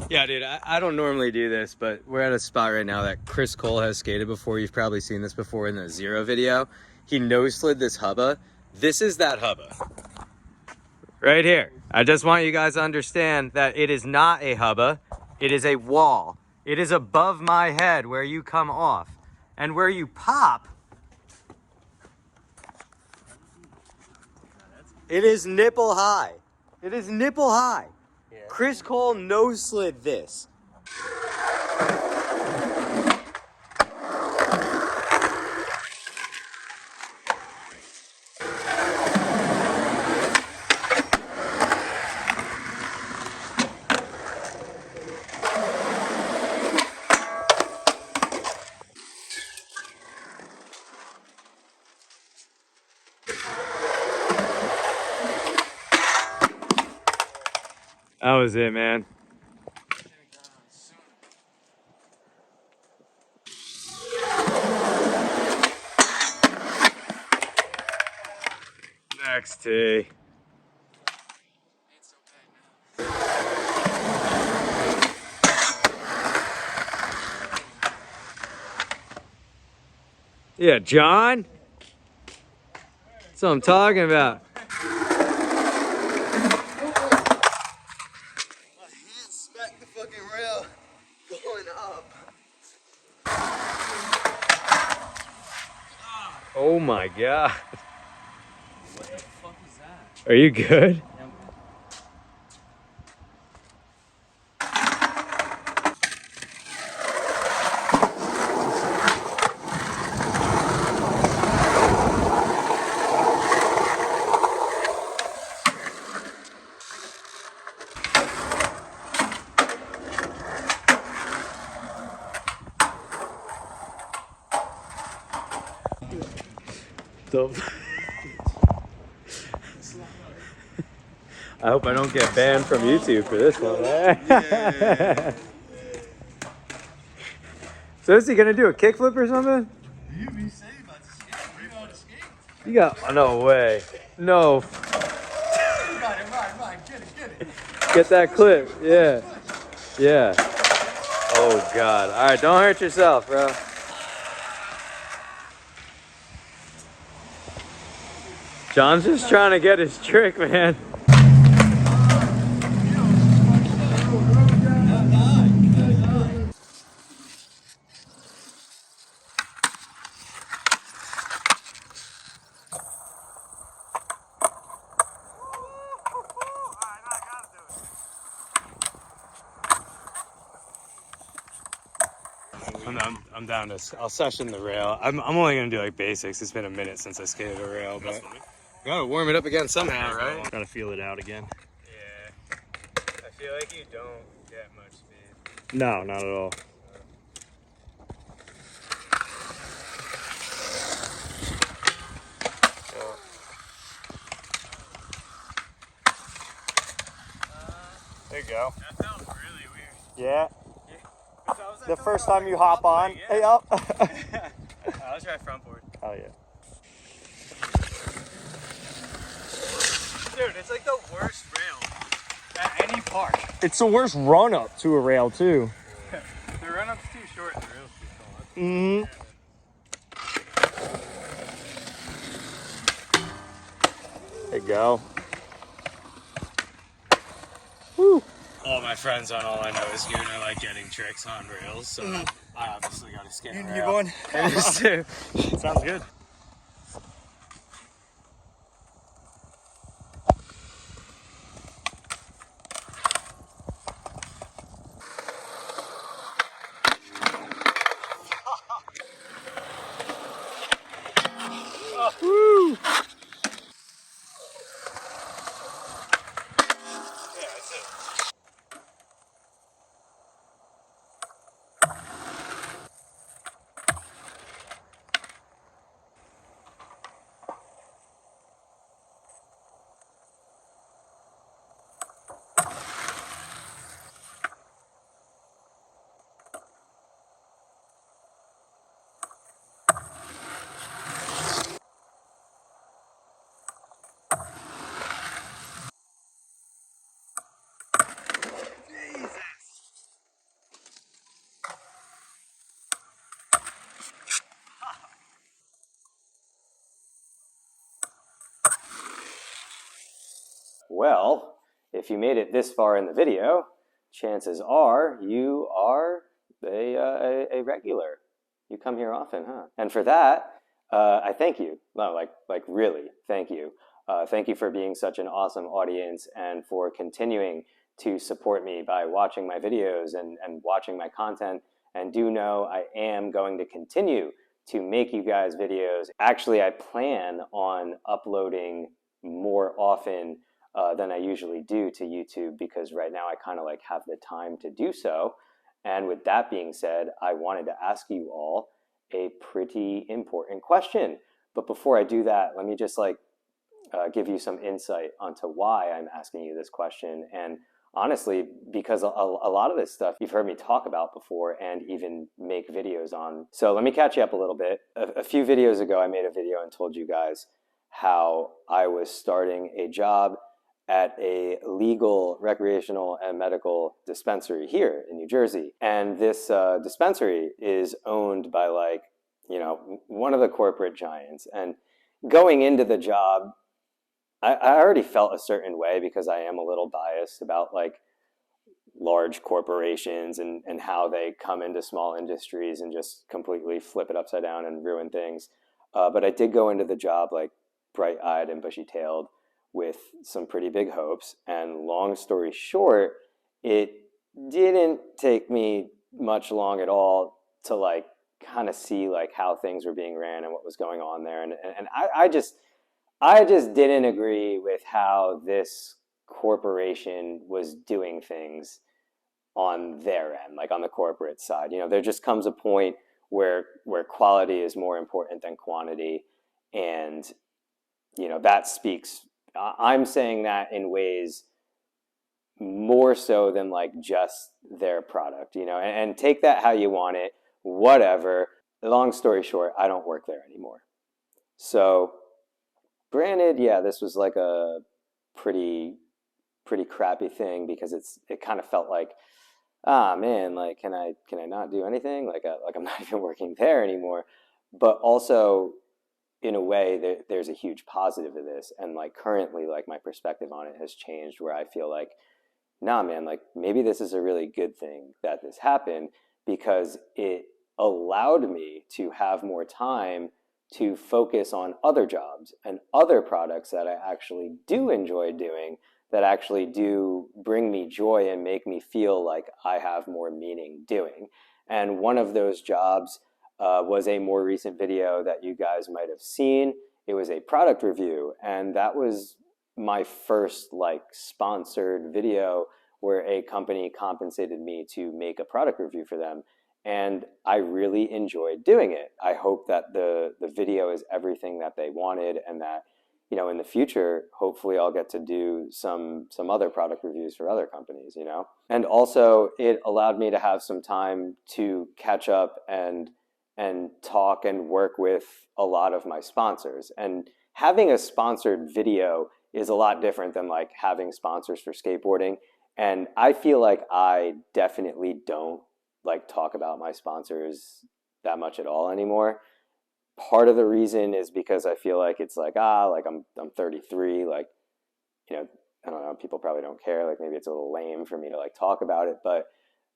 Yeah, dude, I don't normally do this, but we're at a spot right now that Chris Cole has skated before. You've probably seen this before in the Zero video. He no-slid this hubba. This is that hubba. Right here. I just want you guys to understand that it is not a hubba. It is a wall. It is above my head where you come off. And where you pop, it is nipple high. It is nipple high. Yeah. Chris Cole no-slid this. That was it, man. Next tee. Yeah, John? That's what I'm talking about. My hand smacked the fucking rail going up. Oh my god. What the fuck is that? Are you good? I hope I don't get banned from YouTube for this one. Yeah. So is he gonna do a kickflip or something? You be safe about to skate. You know how to skate. You got, oh, no way. No. Right. Get it. Get that clip. Yeah. Yeah. Oh god. All right, don't hurt yourself, bro. John's just trying to get his trick, man. I'm down to, I'll session the rail. I'm only gonna do like basics. It's been a minute since I skated a rail, but we gotta warm it up again somehow, right? Gotta feel it out again. Yeah. I feel like you don't get much speed. No, not at all. There you go. That felt really weird. Yeah. The first time you hop on. Yeah. Hey, up. I'll try front board. Oh, yeah. Dude, it's like the worst rail at any park. It's the worst run up to a rail, too. The run up's too short and the rail's too tall. There you go. Woo. All my friends on All I Know Is Here are like getting tricks on rails, so I obviously got to skate a rail. You going? Sounds good. Woo! Well, if you made it this far in the video, chances are you are a regular. You come here often, huh? And for that, I thank you. No, like really, thank you. Thank you for being such an awesome audience and for continuing to support me by watching my videos and watching my content. And do know I am going to continue to make you guys videos. Actually, I plan on uploading more often than I usually do to YouTube, because right now I kind of like have the time to do so. And with that being said, I wanted to ask you all a pretty important question. But before I do that, let me just give you some insight onto why I'm asking you this question. And honestly, because a lot of this stuff you've heard me talk about before and even make videos on. So let me catch you up a little bit. A few videos ago, I made a video and told you guys how I was starting a job at a legal recreational and medical dispensary here in New Jersey. And this dispensary is owned by one of the corporate giants. And going into the job, I already felt a certain way because I am a little biased about large corporations and how they come into small industries and just completely flip it upside down and ruin things. But I did go into the job bright-eyed and bushy-tailed with some pretty big hopes. And long story short, it didn't take me much long at all to kind of see how things were being ran and what was going on there. And I just didn't agree with how this corporation was doing things on their end, on the corporate side. There just comes a point where quality is more important than quantity. And, that speaks, I'm saying that in ways more so than just their product, and take that how you want it, whatever. Long story short, I don't work there anymore. So granted, yeah, this was a pretty crappy thing because it kind of felt man, can I not do anything? I'm not even working there anymore. But also, in a way, there's a huge positive of this. And currently, my perspective on it has changed, where I feel nah, man, maybe this is a really good thing that this happened, because it allowed me to have more time to focus on other jobs and other products that I actually do enjoy doing, that actually do bring me joy and make me feel like I have more meaning doing. And one of those jobs was a more recent video that you guys might have seen. It was a product review, and that was my first sponsored video where a company compensated me to make a product review for them. And I really enjoyed doing it. I hope that the video is everything that they wanted, and that, in the future, hopefully I'll get to do some other product reviews for other companies, And also, it allowed me to have some time to catch up and talk and work with a lot of my sponsors. And having a sponsored video is a lot different than having sponsors for skateboarding. And I feel I definitely don't talk about my sponsors that much at all anymore. Part of the reason is because I feel it's I'm 33, I don't know, people probably don't care, maybe it's a little lame for me to talk about it. But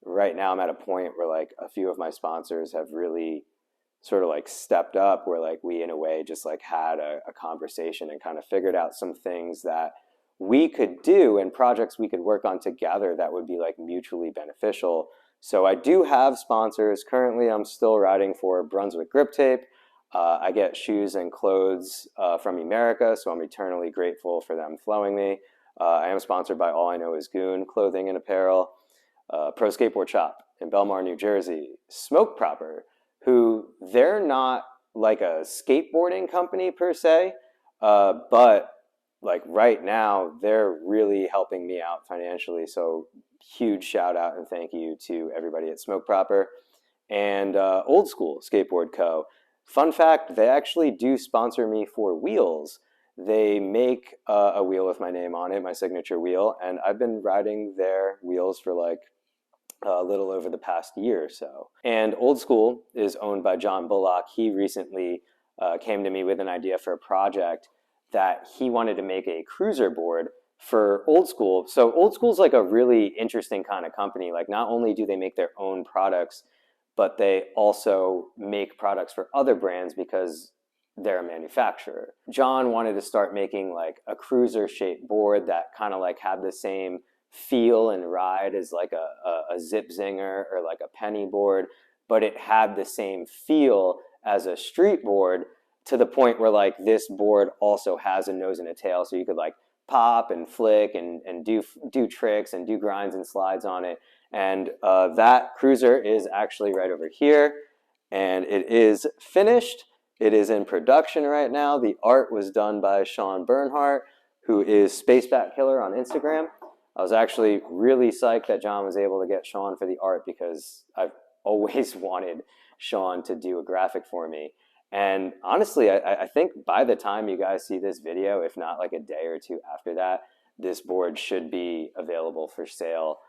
right now I'm at a point where a few of my sponsors have really sort of stepped up, where we in a way just had a conversation and kind of figured out some things that we could do and projects we could work on together that would be mutually beneficial. So I do have sponsors. Currently, I'm still riding for Brunswick Grip Tape. I get shoes and clothes from America, so I'm eternally grateful for them flowing me. I am sponsored by All I Know Is Goon Clothing and Apparel, Pro Skateboard Shop in Belmar, New Jersey, Smoke Proper, who they're not a skateboarding company per se, but right now they're really helping me out financially. So huge shout out and thank you to everybody at Smoke Proper. And Old School Skateboard Co. Fun fact, they actually do sponsor me for wheels. They make a wheel with my name on it, my signature wheel, and I've been riding their wheels for a little over the past year or so. And Old School is owned by John Bullock. He recently came to me with an idea for a project that he wanted to make a cruiser board for Old School. So Old School's like a really interesting kind of company. Like not only do they make their own products, but they also make products for other brands because they're a manufacturer. John wanted to start making like a cruiser shaped board that kind of like had the same feel and ride as like a zip zinger or like a penny board, but it had the same feel as a street board, to the point where like this board also has a nose and a tail, so you could like pop and flick and do tricks and do grinds and slides on it. And that cruiser is actually right over here, and it is finished. It is in production right now. The art was done by Sean Bernhardt, who is Spacebat Killer on Instagram. I was actually really psyched that John was able to get Sean for the art, because I've always wanted Sean to do a graphic for me. And honestly, I think by the time you guys see this video, if not like a day or two after that, this board should be available for sale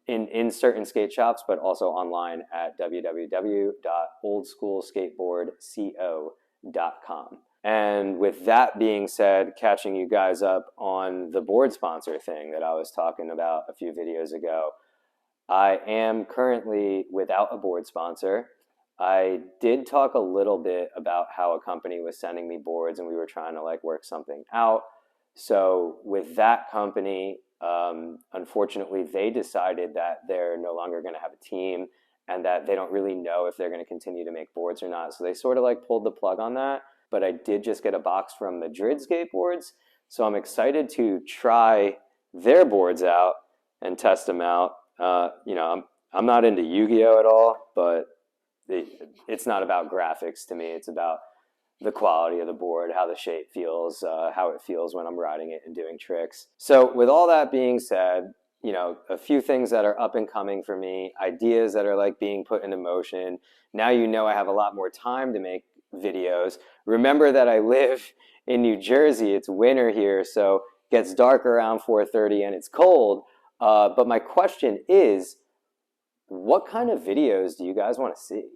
in certain skate shops, but also online at www.oldschoolskateboardco.com. And with that being said, catching you guys up on the board sponsor thing that I was talking about a few videos ago, I am currently without a board sponsor. I did talk a little bit about how a company was sending me boards and we were trying to like work something out. So with that company, unfortunately, they decided that they're no longer going to have a team and that they don't really know if they're going to continue to make boards or not. So they sort of like pulled the plug on that. But I did just get a box from Madrid Skateboards. So I'm excited to try their boards out and test them out. I'm not into Yu-Gi-Oh at all, but it's not about graphics to me. It's about the quality of the board, how the shape feels, how it feels when I'm riding it and doing tricks. So with all that being said, a few things that are up and coming for me, ideas that are like being put into motion. Now I have a lot more time to make videos. Remember that I live in New Jersey. It's winter here, so it gets dark around 4:30 and it's cold. But my question is, what kind of videos do you guys want to see?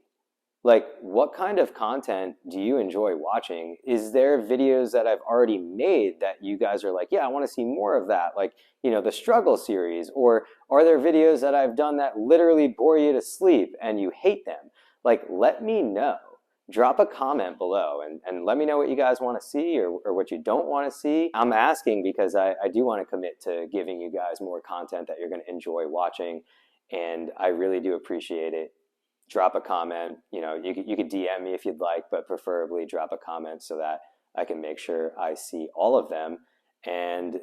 Like, what kind of content do you enjoy watching? Is there videos that I've already made that you guys are like, yeah, I want to see more of that? Like, the struggle series. Or are there videos that I've done that literally bore you to sleep and you hate them? Like, let me know. Drop a comment below and let me know what you guys want to see or what you don't want to see. I'm asking because I do want to commit to giving you guys more content that you're going to enjoy watching. And I really do appreciate it. Drop a comment. You could DM me if you'd like, but preferably drop a comment so that I can make sure I see all of them, and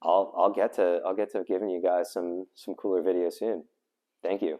I'll get to giving you guys some cooler videos soon. Thank you.